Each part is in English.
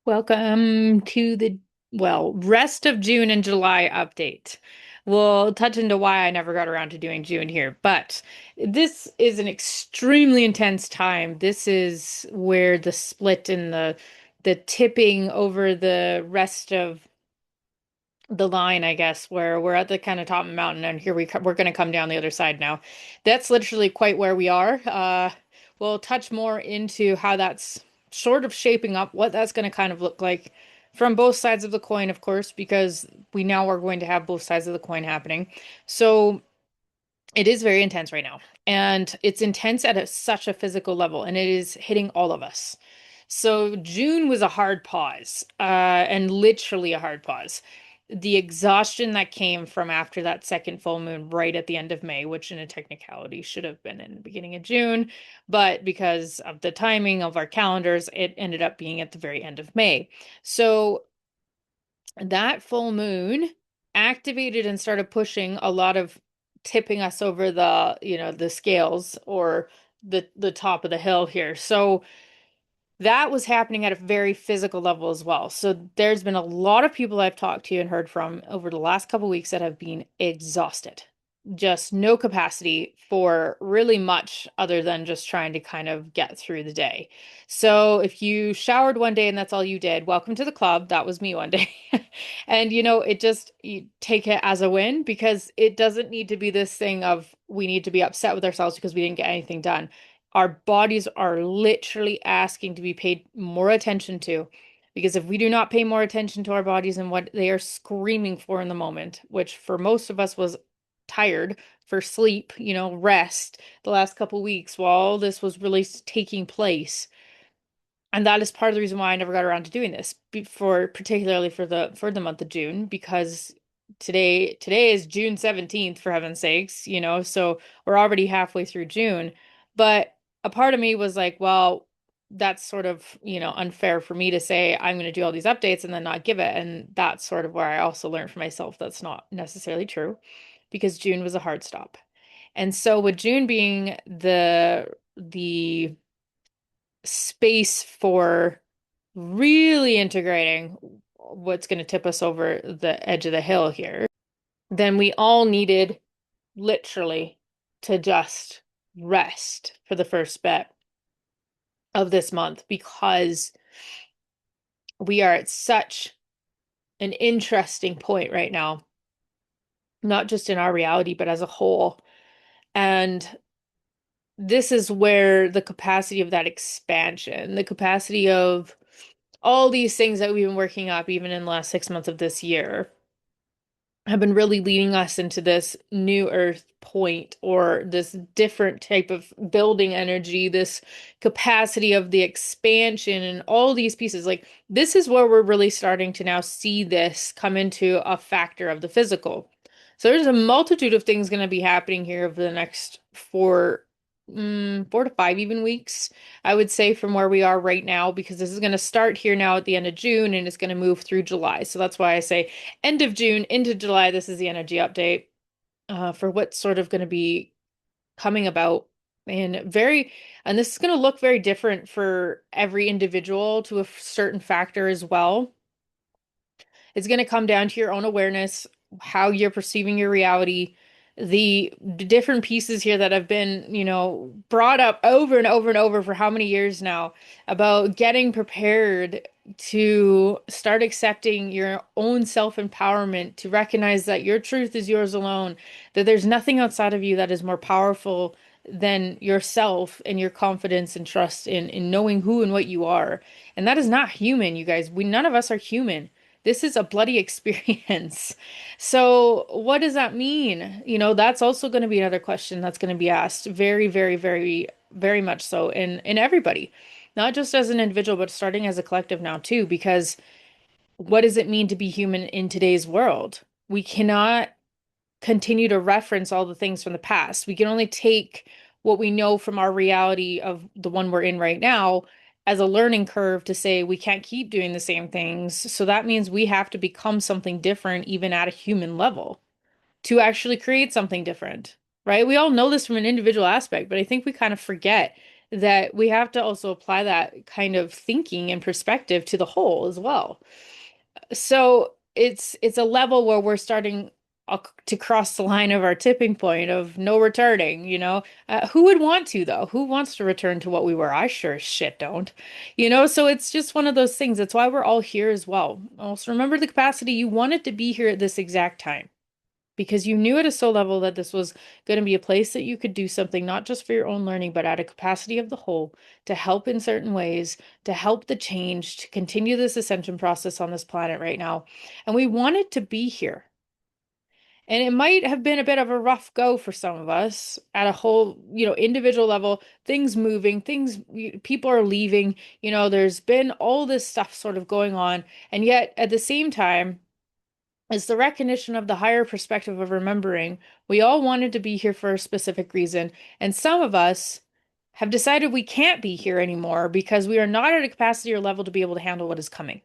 Welcome to the, rest of June and July update. We'll touch into why I never got around to doing June here, but this is an extremely intense time. This is where the split and the tipping over the rest of the line, I guess, where we're at the kind of top of the mountain, and here we're going to come down the other side now. That's literally quite where we are. We'll touch more into how that's sort of shaping up, what that's going to kind of look like from both sides of the coin, of course, because we now are going to have both sides of the coin happening. So it is very intense right now, and it's intense at such a physical level, and it is hitting all of us. So June was a hard pause, and literally a hard pause. The exhaustion that came from after that second full moon right at the end of May, which in a technicality should have been in the beginning of June, but because of the timing of our calendars, it ended up being at the very end of May. So that full moon activated and started pushing a lot of tipping us over the scales or the top of the hill here. So that was happening at a very physical level as well. So there's been a lot of people I've talked to and heard from over the last couple of weeks that have been exhausted. Just no capacity for really much other than just trying to kind of get through the day. So if you showered one day and that's all you did, welcome to the club. That was me one day. And you take it as a win because it doesn't need to be this thing of we need to be upset with ourselves because we didn't get anything done. Our bodies are literally asking to be paid more attention to, because if we do not pay more attention to our bodies and what they are screaming for in the moment, which for most of us was tired for sleep, rest the last couple weeks while all this was really taking place. And that is part of the reason why I never got around to doing this before, particularly for the month of June, because today is June 17th, for heaven's sakes, so we're already halfway through June. But a part of me was like, well, that's sort of, unfair for me to say I'm going to do all these updates and then not give it. And that's sort of where I also learned for myself that's not necessarily true, because June was a hard stop. And so with June being the space for really integrating what's going to tip us over the edge of the hill here, then we all needed literally to just rest for the first bit of this month, because we are at such an interesting point right now, not just in our reality, but as a whole. And this is where the capacity of that expansion, the capacity of all these things that we've been working up, even in the last 6 months of this year, have been really leading us into this new earth point, or this different type of building energy, this capacity of the expansion and all these pieces. Like, this is where we're really starting to now see this come into a factor of the physical. So there's a multitude of things going to be happening here over the next 4 to 5 even weeks, I would say, from where we are right now, because this is going to start here now at the end of June and it's going to move through July. So that's why I say end of June into July. This is the energy update for what's sort of going to be coming about. And this is going to look very different for every individual to a certain factor as well. It's going to come down to your own awareness, how you're perceiving your reality, the different pieces here that have been, brought up over and over and over for how many years now, about getting prepared to start accepting your own self-empowerment, to recognize that your truth is yours alone, that there's nothing outside of you that is more powerful than yourself and your confidence and trust in knowing who and what you are. And that is not human, you guys. None of us are human. This is a bloody experience. So, what does that mean? That's also going to be another question that's going to be asked very, very, very, very much so in everybody, not just as an individual, but starting as a collective now too, because what does it mean to be human in today's world? We cannot continue to reference all the things from the past. We can only take what we know from our reality of the one we're in right now as a learning curve to say we can't keep doing the same things. So that means we have to become something different, even at a human level, to actually create something different, right? We all know this from an individual aspect, but I think we kind of forget that we have to also apply that kind of thinking and perspective to the whole as well. So it's a level where we're starting to cross the line of our tipping point of no returning, you know. Who would want to though? Who wants to return to what we were? I sure as shit don't. You know, so it's just one of those things. That's why we're all here as well. Also remember the capacity you wanted to be here at this exact time because you knew at a soul level that this was going to be a place that you could do something not just for your own learning, but at a capacity of the whole to help in certain ways, to help the change, to continue this ascension process on this planet right now. And we wanted to be here. And it might have been a bit of a rough go for some of us at a whole, individual level, things moving, people are leaving, there's been all this stuff sort of going on. And yet at the same time, is the recognition of the higher perspective of remembering we all wanted to be here for a specific reason. And some of us have decided we can't be here anymore because we are not at a capacity or level to be able to handle what is coming.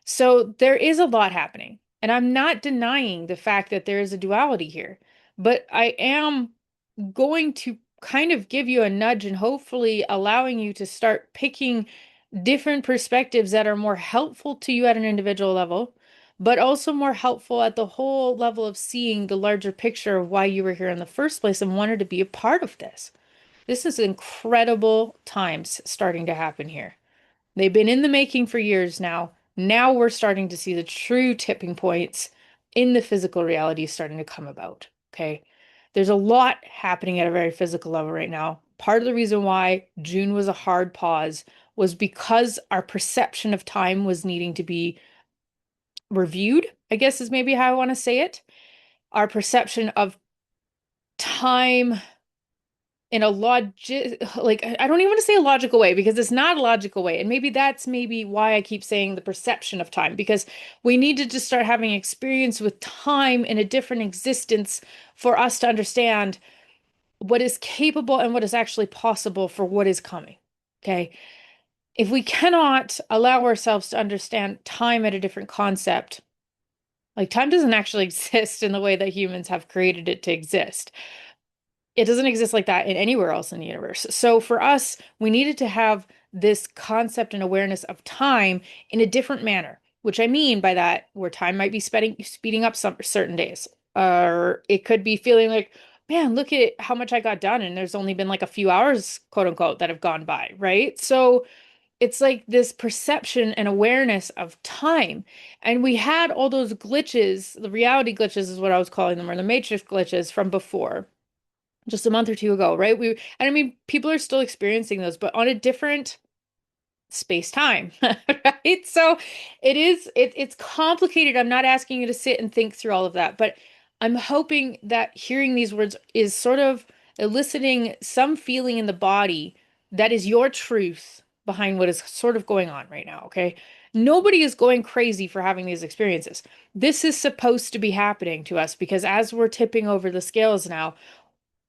So there is a lot happening. And I'm not denying the fact that there is a duality here, but I am going to kind of give you a nudge and hopefully allowing you to start picking different perspectives that are more helpful to you at an individual level, but also more helpful at the whole level of seeing the larger picture of why you were here in the first place and wanted to be a part of this. This is incredible times starting to happen here. They've been in the making for years now. Now we're starting to see the true tipping points in the physical reality starting to come about. Okay. There's a lot happening at a very physical level right now. Part of the reason why June was a hard pause was because our perception of time was needing to be reviewed, I guess is maybe how I want to say it. Our perception of time in a like I don't even want to say a logical way because it's not a logical way. And maybe that's maybe why I keep saying the perception of time because we need to just start having experience with time in a different existence for us to understand what is capable and what is actually possible for what is coming. Okay. If we cannot allow ourselves to understand time at a different concept, like time doesn't actually exist in the way that humans have created it to exist. It doesn't exist like that in anywhere else in the universe. So for us, we needed to have this concept and awareness of time in a different manner, which I mean by that, where time might be speeding up some certain days. Or it could be feeling like, man, look at how much I got done. And there's only been like a few hours, quote unquote, that have gone by, right? So it's like this perception and awareness of time. And we had all those glitches, the reality glitches is what I was calling them, or the matrix glitches from before just a month or two ago, right? And I mean, people are still experiencing those, but on a different space time, right? So it's complicated. I'm not asking you to sit and think through all of that, but I'm hoping that hearing these words is sort of eliciting some feeling in the body that is your truth behind what is sort of going on right now, okay? Nobody is going crazy for having these experiences. This is supposed to be happening to us because as we're tipping over the scales now,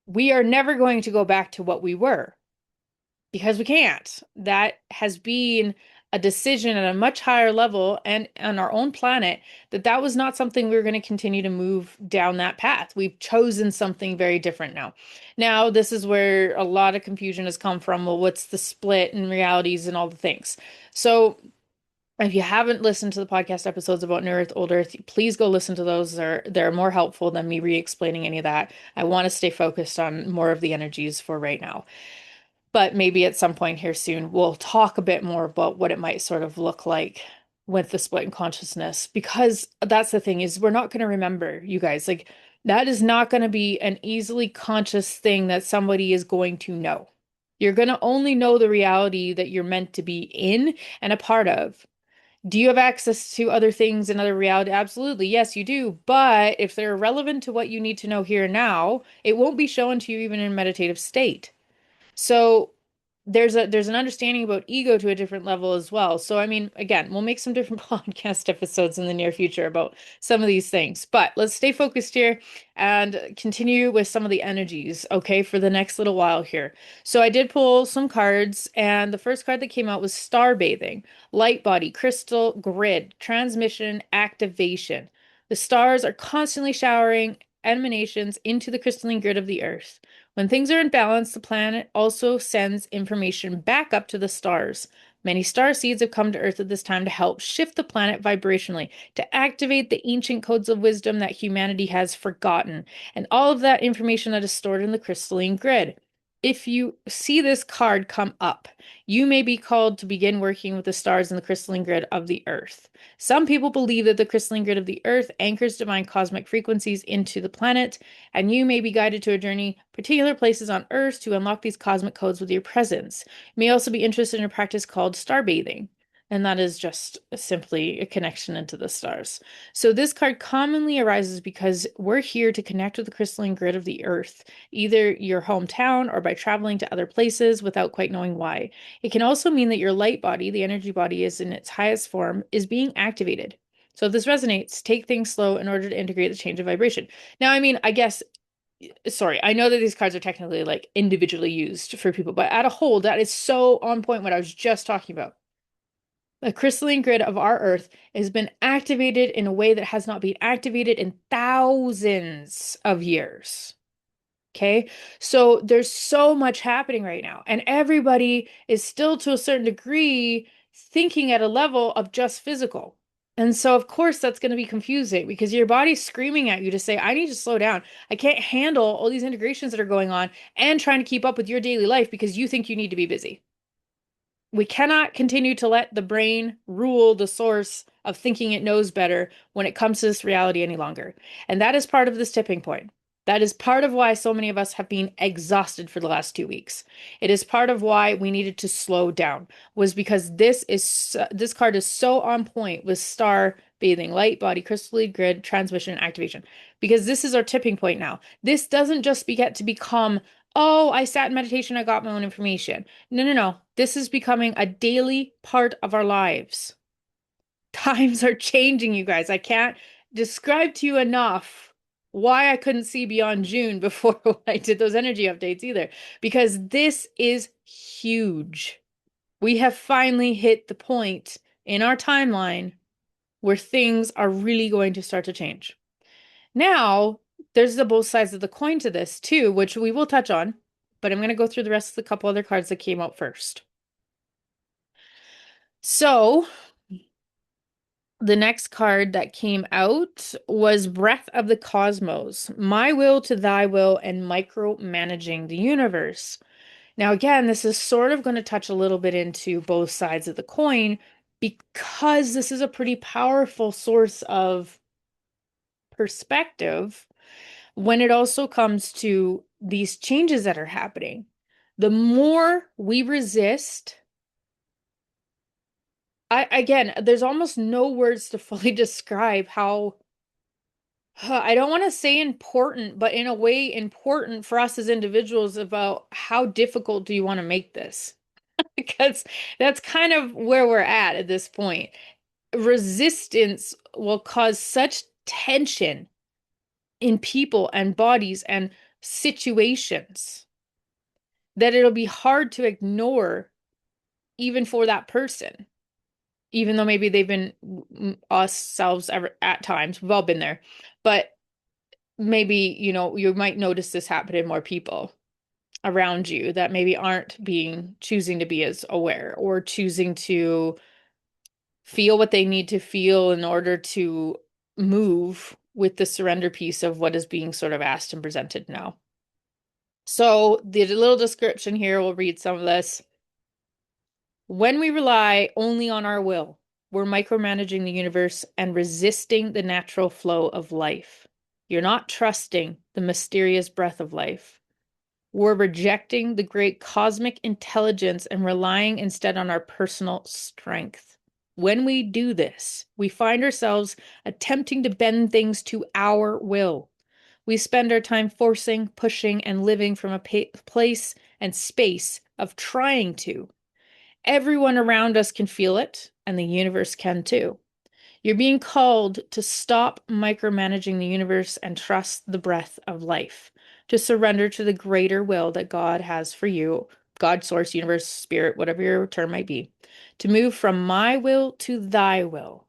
we are never going to go back to what we were because we can't. That has been a decision at a much higher level and on our own planet that was not something we were going to continue to move down that path. We've chosen something very different now. Now, this is where a lot of confusion has come from. Well, what's the split and realities and all the things? So if you haven't listened to the podcast episodes about New Earth, Old Earth, please go listen to those. They're more helpful than me re-explaining any of that. I want to stay focused on more of the energies for right now. But maybe at some point here soon, we'll talk a bit more about what it might sort of look like with the split in consciousness. Because that's the thing is we're not going to remember, you guys. Like that is not going to be an easily conscious thing that somebody is going to know. You're going to only know the reality that you're meant to be in and a part of. Do you have access to other things in other reality? Absolutely. Yes, you do. But if they're relevant to what you need to know here and now, it won't be shown to you even in a meditative state. So there's an understanding about ego to a different level as well. So I mean, again, we'll make some different podcast episodes in the near future about some of these things. But let's stay focused here and continue with some of the energies, okay, for the next little while here. So I did pull some cards, and the first card that came out was Star Bathing, Light Body, Crystal Grid, Transmission, Activation. The stars are constantly showering emanations into the crystalline grid of the earth. When things are in balance, the planet also sends information back up to the stars. Many star seeds have come to Earth at this time to help shift the planet vibrationally, to activate the ancient codes of wisdom that humanity has forgotten, and all of that information that is stored in the crystalline grid. If you see this card come up, you may be called to begin working with the stars in the crystalline grid of the Earth. Some people believe that the crystalline grid of the Earth anchors divine cosmic frequencies into the planet, and you may be guided to a journey particular places on Earth to unlock these cosmic codes with your presence. You may also be interested in a practice called star bathing, and that is just simply a connection into the stars. So this card commonly arises because we're here to connect with the crystalline grid of the Earth, either your hometown or by traveling to other places without quite knowing why. It can also mean that your light body, the energy body, is in its highest form, is being activated. So if this resonates, take things slow in order to integrate the change of vibration. Now, I mean, I guess, sorry, I know that these cards are technically like individually used for people, but at a whole, that is so on point what I was just talking about. The crystalline grid of our Earth has been activated in a way that has not been activated in thousands of years. Okay. So there's so much happening right now, and everybody is still to a certain degree thinking at a level of just physical. And so, of course, that's going to be confusing because your body's screaming at you to say, I need to slow down. I can't handle all these integrations that are going on and trying to keep up with your daily life because you think you need to be busy. We cannot continue to let the brain rule the source of thinking it knows better when it comes to this reality any longer. And that is part of this tipping point. That is part of why so many of us have been exhausted for the last 2 weeks. It is part of why we needed to slow down, was because this card is so on point with star bathing, light body, crystalline grid, transmission, and activation. Because this is our tipping point now. This doesn't just get to become, oh, I sat in meditation, I got my own information. No, no, no. This is becoming a daily part of our lives. Times are changing, you guys. I can't describe to you enough why I couldn't see beyond June before I did those energy updates either, because this is huge. We have finally hit the point in our timeline where things are really going to start to change. Now, there's the both sides of the coin to this too, which we will touch on, but I'm going to go through the rest of the couple other cards that came out first. So, the next card that came out was Breath of the Cosmos, My Will to Thy Will, and Micromanaging the Universe. Now, again, this is sort of going to touch a little bit into both sides of the coin because this is a pretty powerful source of perspective when it also comes to these changes that are happening. The more we resist, again, there's almost no words to fully describe how, I don't want to say important, but in a way important for us as individuals about how difficult do you want to make this? Because that's kind of where we're at this point. Resistance will cause such tension in people and bodies and situations that it'll be hard to ignore even for that person, even though maybe they've been ourselves ever at times. We've all been there, but maybe, you might notice this happen in more people around you that maybe aren't choosing to be as aware or choosing to feel what they need to feel in order to move with the surrender piece of what is being sort of asked and presented now. So the little description here, we'll read some of this. When we rely only on our will, we're micromanaging the universe and resisting the natural flow of life. You're not trusting the mysterious breath of life. We're rejecting the great cosmic intelligence and relying instead on our personal strength. When we do this, we find ourselves attempting to bend things to our will. We spend our time forcing, pushing, and living from a place and space of trying to. Everyone around us can feel it, and the universe can too. You're being called to stop micromanaging the universe and trust the breath of life, to surrender to the greater will that God has for you, God, source, universe, spirit, whatever your term might be, to move from my will to thy will.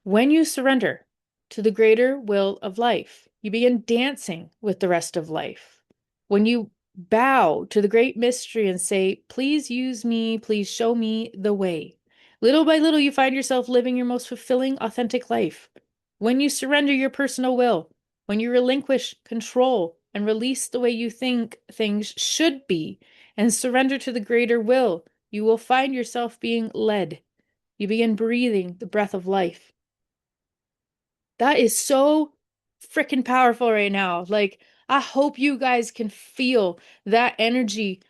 When you surrender to the greater will of life, you begin dancing with the rest of life. When you bow to the great mystery and say, please use me, please show me the way. Little by little, you find yourself living your most fulfilling, authentic life. When you surrender your personal will, when you relinquish control and release the way you think things should be, and surrender to the greater will, you will find yourself being led. You begin breathing the breath of life. That is so freaking powerful right now. Like, I hope you guys can feel that energy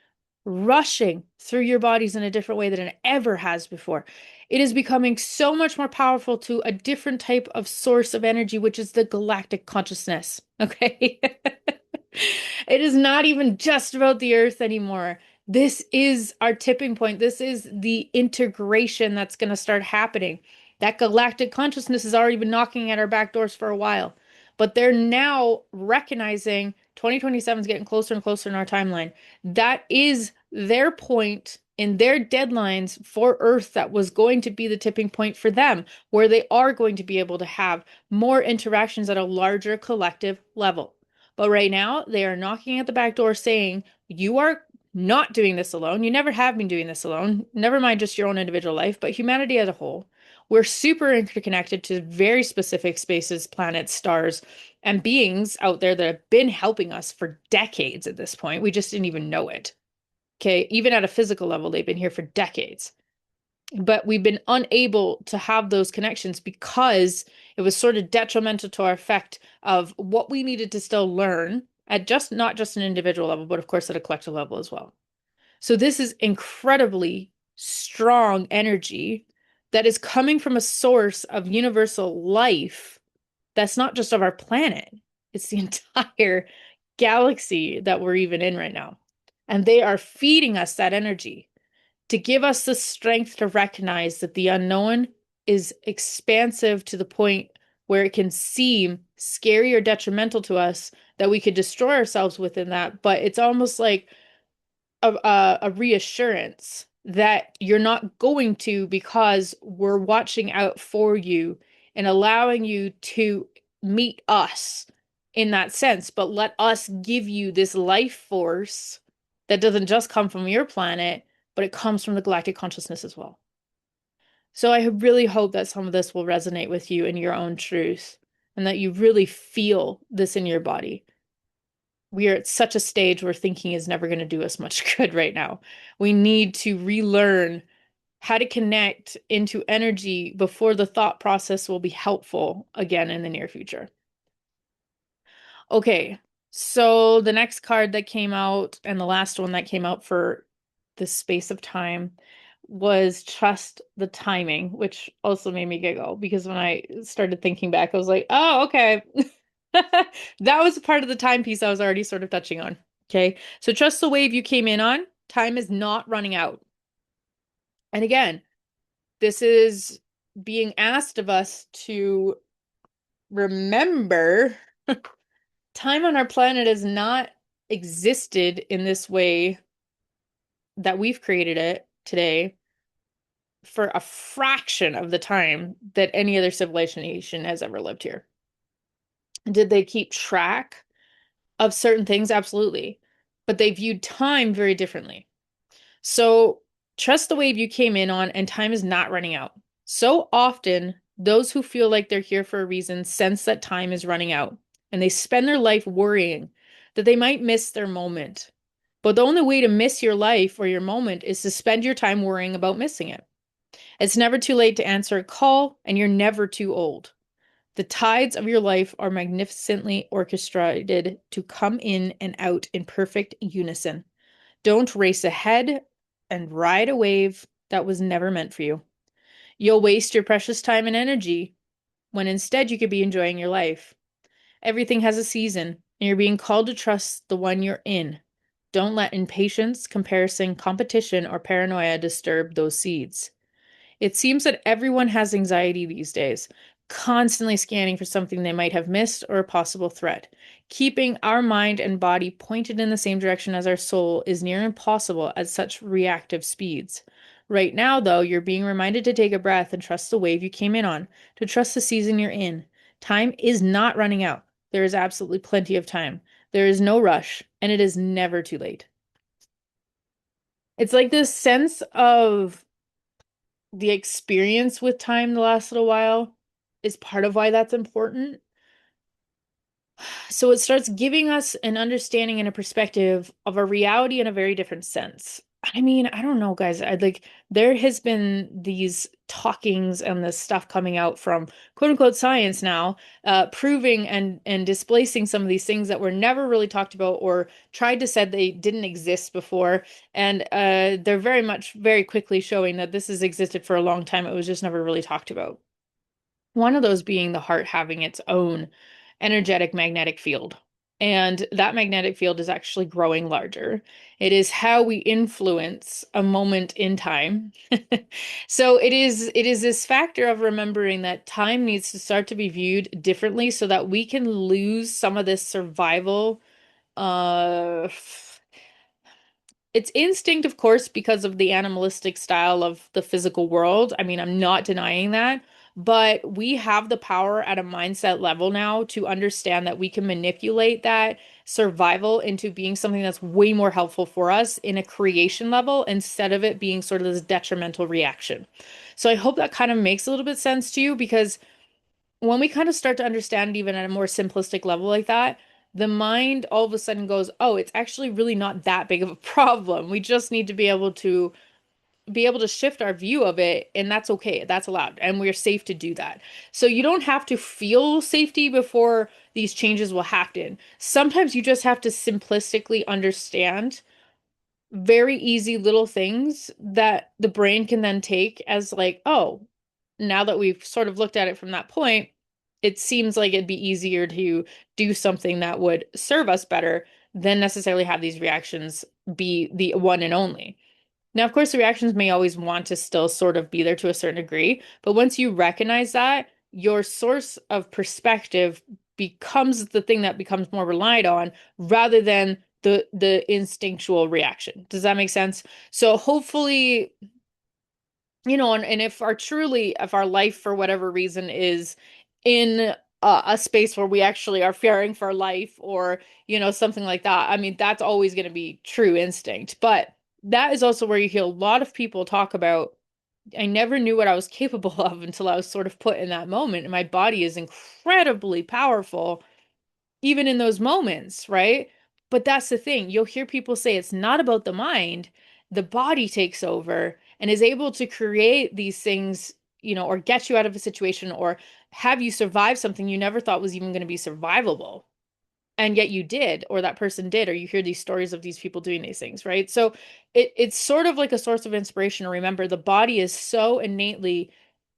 rushing through your bodies in a different way than it ever has before. It is becoming so much more powerful to a different type of source of energy, which is the galactic consciousness. Okay. It is not even just about the earth anymore. This is our tipping point. This is the integration that's going to start happening. That galactic consciousness has already been knocking at our back doors for a while, but they're now recognizing 2027 is getting closer and closer in our timeline. That is their point in their deadlines for Earth that was going to be the tipping point for them, where they are going to be able to have more interactions at a larger collective level. But right now, they are knocking at the back door saying, you are not doing this alone. You never have been doing this alone. Never mind just your own individual life, but humanity as a whole. We're super interconnected to very specific spaces, planets, stars, and beings out there that have been helping us for decades at this point. We just didn't even know it. Okay. Even at a physical level, they've been here for decades. But we've been unable to have those connections because it was sort of detrimental to our effect of what we needed to still learn at just not just an individual level, but of course at a collective level as well. So this is incredibly strong energy that is coming from a source of universal life that's not just of our planet, it's the entire galaxy that we're even in right now. And they are feeding us that energy to give us the strength to recognize that the unknown is expansive to the point where it can seem scary or detrimental to us, that we could destroy ourselves within that. But it's almost like a reassurance that you're not going to, because we're watching out for you and allowing you to meet us in that sense. But let us give you this life force that doesn't just come from your planet, but it comes from the galactic consciousness as well. So I really hope that some of this will resonate with you in your own truth and that you really feel this in your body. We are at such a stage where thinking is never going to do us much good right now. We need to relearn how to connect into energy before the thought process will be helpful again in the near future. Okay, so the next card that came out and the last one that came out for this space of time was Trust the Timing, which also made me giggle because when I started thinking back, I was like, oh, okay. That was part of the timepiece I was already sort of touching on. Okay, so trust the wave you came in on. Time is not running out. And again, this is being asked of us to remember time on our planet has not existed in this way that we've created it today for a fraction of the time that any other civilization has ever lived here. Did they keep track of certain things? Absolutely. But they viewed time very differently. So trust the wave you came in on, and time is not running out. So often, those who feel like they're here for a reason sense that time is running out, and they spend their life worrying that they might miss their moment. But the only way to miss your life or your moment is to spend your time worrying about missing it. It's never too late to answer a call, and you're never too old. The tides of your life are magnificently orchestrated to come in and out in perfect unison. Don't race ahead and ride a wave that was never meant for you. You'll waste your precious time and energy when instead you could be enjoying your life. Everything has a season, and you're being called to trust the one you're in. Don't let impatience, comparison, competition, or paranoia disturb those seeds. It seems that everyone has anxiety these days, constantly scanning for something they might have missed or a possible threat. Keeping our mind and body pointed in the same direction as our soul is near impossible at such reactive speeds. Right now, though, you're being reminded to take a breath and trust the wave you came in on, to trust the season you're in. Time is not running out. There is absolutely plenty of time. There is no rush, and it is never too late. It's like this sense of the experience with time the last little while is part of why that's important. So it starts giving us an understanding and a perspective of a reality in a very different sense. I mean, I don't know, guys. I like there has been these talkings and this stuff coming out from quote unquote science now, proving and displacing some of these things that were never really talked about or tried to said they didn't exist before. And they're very much very quickly showing that this has existed for a long time. It was just never really talked about. One of those being the heart having its own energetic magnetic field. And that magnetic field is actually growing larger. It is how we influence a moment in time. So it is this factor of remembering that time needs to start to be viewed differently so that we can lose some of this survival uh it's instinct, of course, because of the animalistic style of the physical world. I mean, I'm not denying that, but we have the power at a mindset level now to understand that we can manipulate that survival into being something that's way more helpful for us in a creation level instead of it being sort of this detrimental reaction. So I hope that kind of makes a little bit sense to you because when we kind of start to understand it even at a more simplistic level like that, the mind all of a sudden goes, "Oh, it's actually really not that big of a problem. We just need to be able to shift our view of it, and that's okay. That's allowed, and we're safe to do that." So you don't have to feel safety before these changes will happen. Sometimes you just have to simplistically understand very easy little things that the brain can then take as like, oh, now that we've sort of looked at it from that point, it seems like it'd be easier to do something that would serve us better than necessarily have these reactions be the one and only. Now, of course, the reactions may always want to still sort of be there to a certain degree, but once you recognize that, your source of perspective becomes the thing that becomes more relied on rather than the instinctual reaction. Does that make sense? So hopefully, and if our life for whatever reason is in a space where we actually are fearing for life or, something like that, I mean, that's always going to be true instinct. But that is also where you hear a lot of people talk about, I never knew what I was capable of until I was sort of put in that moment. And my body is incredibly powerful even in those moments, right? But that's the thing. You'll hear people say it's not about the mind, the body takes over and is able to create these things, or get you out of a situation or have you survive something you never thought was even going to be survivable. And yet you did, or that person did, or you hear these stories of these people doing these things, right? So it's sort of like a source of inspiration to remember the body is so innately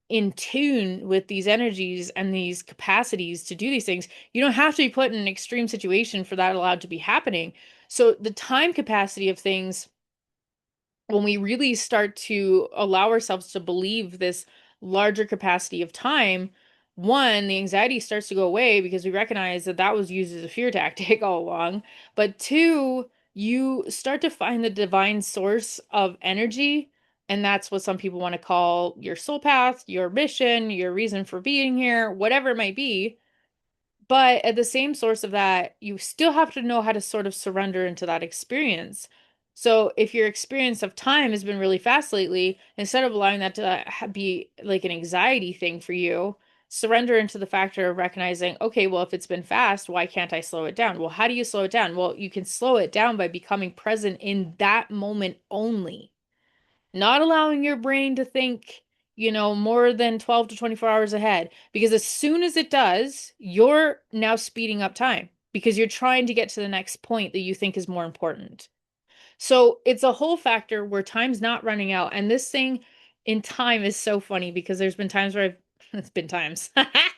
in tune with these energies and these capacities to do these things. You don't have to be put in an extreme situation for that allowed to be happening. So the time capacity of things, when we really start to allow ourselves to believe this larger capacity of time, one, the anxiety starts to go away because we recognize that that was used as a fear tactic all along. But two, you start to find the divine source of energy. And that's what some people want to call your soul path, your mission, your reason for being here, whatever it might be. But at the same source of that, you still have to know how to sort of surrender into that experience. So if your experience of time has been really fast lately, instead of allowing that to be like an anxiety thing for you, surrender into the factor of recognizing, okay, well, if it's been fast, why can't I slow it down? Well, how do you slow it down? Well, you can slow it down by becoming present in that moment only, not allowing your brain to think, more than 12 to 24 hours ahead. Because as soon as it does, you're now speeding up time because you're trying to get to the next point that you think is more important. So it's a whole factor where time's not running out. And this thing in time is so funny because there's been times where it's been times,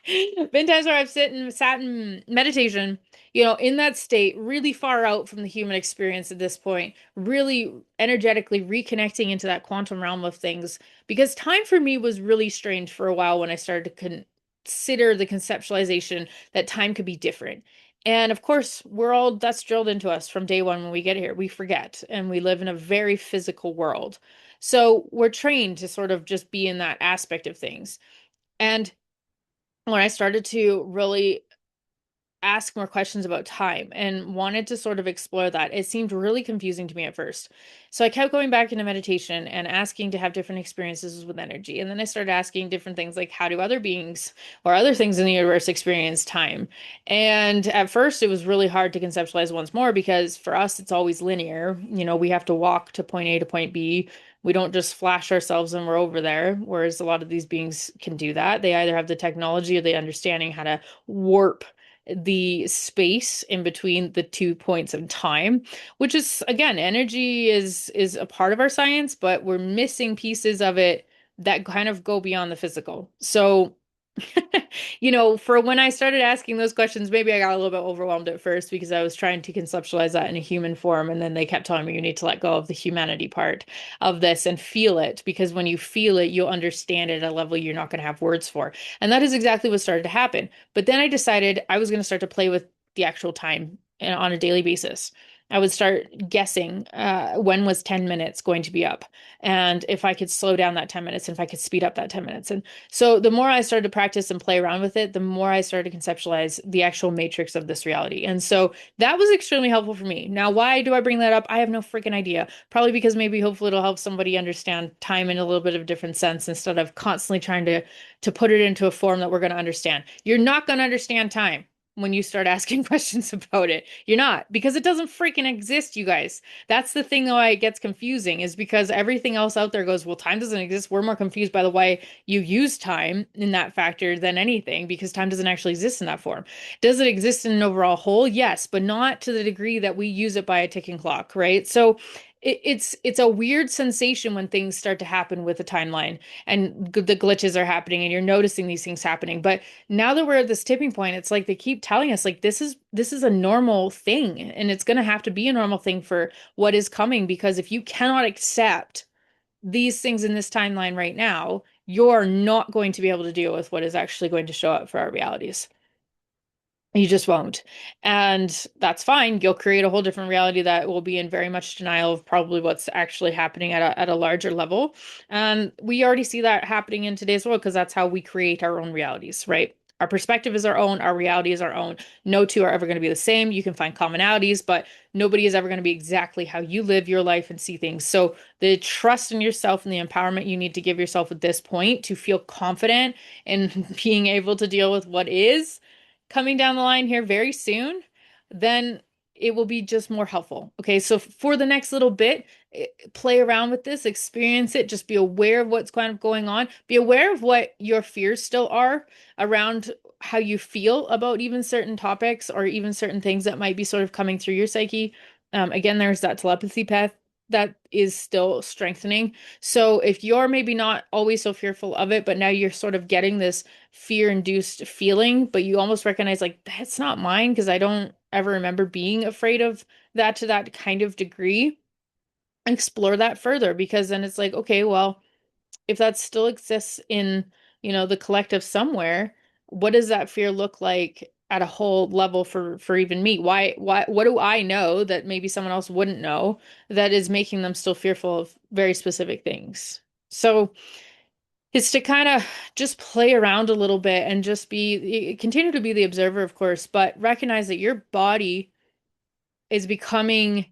been times where I've sat in meditation, in that state, really far out from the human experience at this point, really energetically reconnecting into that quantum realm of things. Because time for me was really strange for a while when I started to consider the conceptualization that time could be different. And of course, that's drilled into us from day one when we get here. We forget, and we live in a very physical world. So we're trained to sort of just be in that aspect of things. And when I started to really ask more questions about time and wanted to sort of explore that. It seemed really confusing to me at first. So I kept going back into meditation and asking to have different experiences with energy. And then I started asking different things like, how do other beings or other things in the universe experience time? And at first, it was really hard to conceptualize once more because for us, it's always linear. We have to walk to point A to point B. We don't just flash ourselves and we're over there, whereas a lot of these beings can do that. They either have the technology or the understanding how to warp the space in between the 2 points of time, which is again, energy is a part of our science, but we're missing pieces of it that kind of go beyond the physical. So for when I started asking those questions, maybe I got a little bit overwhelmed at first because I was trying to conceptualize that in a human form. And then they kept telling me you need to let go of the humanity part of this and feel it, because when you feel it, you'll understand it at a level you're not going to have words for. And that is exactly what started to happen. But then I decided I was going to start to play with the actual time on a daily basis. I would start guessing when was 10 minutes going to be up, and if I could slow down that 10 minutes, and if I could speed up that 10 minutes. And so the more I started to practice and play around with it, the more I started to conceptualize the actual matrix of this reality. And so that was extremely helpful for me. Now, why do I bring that up? I have no freaking idea. Probably because maybe hopefully it'll help somebody understand time in a little bit of a different sense instead of constantly trying to put it into a form that we're going to understand. You're not going to understand time when you start asking questions about it. You're not, because it doesn't freaking exist, you guys. That's the thing why it gets confusing, is because everything else out there goes, well, time doesn't exist. We're more confused by the way you use time in that factor than anything, because time doesn't actually exist in that form. Does it exist in an overall whole? Yes, but not to the degree that we use it by a ticking clock, right? So it's a weird sensation when things start to happen with a timeline and the glitches are happening and you're noticing these things happening. But now that we're at this tipping point, it's like they keep telling us like this is a normal thing, and it's going to have to be a normal thing for what is coming, because if you cannot accept these things in this timeline right now, you're not going to be able to deal with what is actually going to show up for our realities. You just won't. And that's fine. You'll create a whole different reality that will be in very much denial of probably what's actually happening at a larger level. And we already see that happening in today's world because that's how we create our own realities, right? Our perspective is our own, our reality is our own. No two are ever going to be the same. You can find commonalities, but nobody is ever going to be exactly how you live your life and see things. So the trust in yourself and the empowerment you need to give yourself at this point to feel confident in being able to deal with what is coming down the line here very soon, then it will be just more helpful. Okay, so for the next little bit, play around with this, experience it, just be aware of what's kind of going on, be aware of what your fears still are around how you feel about even certain topics or even certain things that might be sort of coming through your psyche. Again, there's that telepathy path that is still strengthening. So if you're maybe not always so fearful of it, but now you're sort of getting this fear-induced feeling, but you almost recognize like that's not mine because I don't ever remember being afraid of that to that kind of degree, explore that further, because then it's like, okay, well, if that still exists in, the collective somewhere, what does that fear look like at a whole level for even me? Why what do I know that maybe someone else wouldn't know that is making them still fearful of very specific things? So it's to kind of just play around a little bit and just continue to be the observer, of course, but recognize that your body is becoming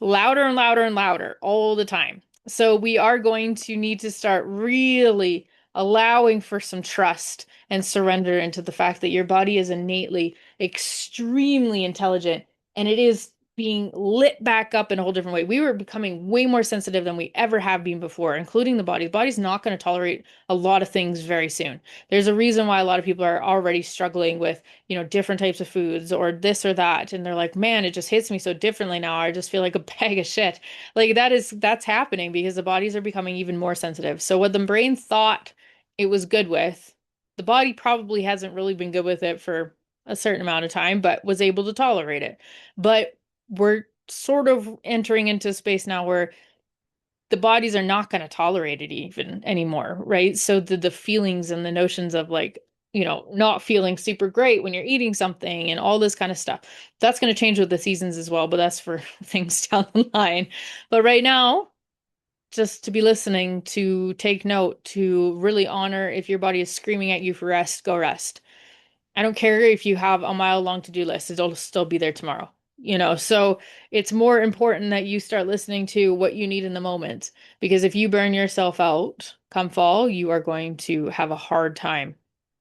louder and louder and louder all the time. So we are going to need to start really allowing for some trust and surrender into the fact that your body is innately extremely intelligent, and it is being lit back up in a whole different way. We were becoming way more sensitive than we ever have been before, including the body. The body's not going to tolerate a lot of things very soon. There's a reason why a lot of people are already struggling with, different types of foods or this or that. And they're like, man, it just hits me so differently now. I just feel like a bag of shit. Like that's happening because the bodies are becoming even more sensitive. So what the brain thought it was good with, the body probably hasn't really been good with it for a certain amount of time, but was able to tolerate it. But we're sort of entering into a space now where the bodies are not going to tolerate it even anymore, right? So the feelings and the notions of like, not feeling super great when you're eating something and all this kind of stuff. That's going to change with the seasons as well, but that's for things down the line. But right now, just to be listening, to take note, to really honor if your body is screaming at you for rest, go rest. I don't care if you have a mile long to-do list, it'll still be there tomorrow. So it's more important that you start listening to what you need in the moment. Because if you burn yourself out come fall, you are going to have a hard time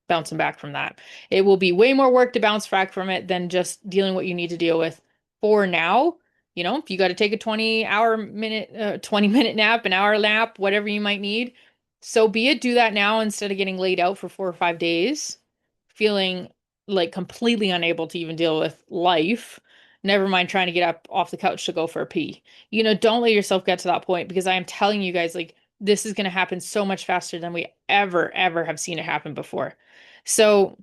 bouncing back from that. It will be way more work to bounce back from it than just dealing what you need to deal with for now. If you got to take a 20-minute nap, an hour nap, whatever you might need, so be it. Do that now instead of getting laid out for 4 or 5 days feeling like completely unable to even deal with life, never mind trying to get up off the couch to go for a pee. Don't let yourself get to that point because I am telling you guys, like, this is going to happen so much faster than we ever have seen it happen before. So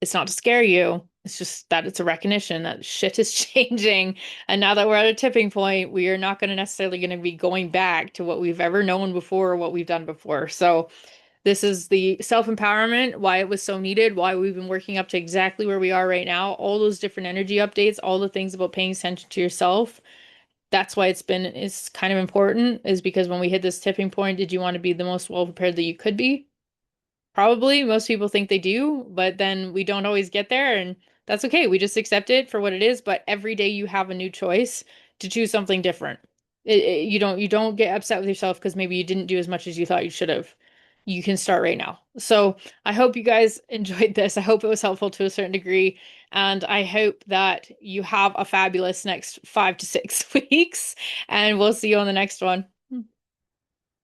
it's not to scare you. It's just that it's a recognition that shit is changing. And now that we're at a tipping point, we are not going to necessarily going to be going back to what we've ever known before or what we've done before. So this is the self-empowerment, why it was so needed, why we've been working up to exactly where we are right now, all those different energy updates, all the things about paying attention to yourself. That's why it's kind of important, is because when we hit this tipping point, did you want to be the most well prepared that you could be? Probably. Most people think they do, but then we don't always get there, and that's okay. We just accept it for what it is, but every day you have a new choice to choose something different. You don't get upset with yourself because maybe you didn't do as much as you thought you should have. You can start right now. So I hope you guys enjoyed this. I hope it was helpful to a certain degree, and I hope that you have a fabulous next 5 to 6 weeks, and we'll see you on the next one.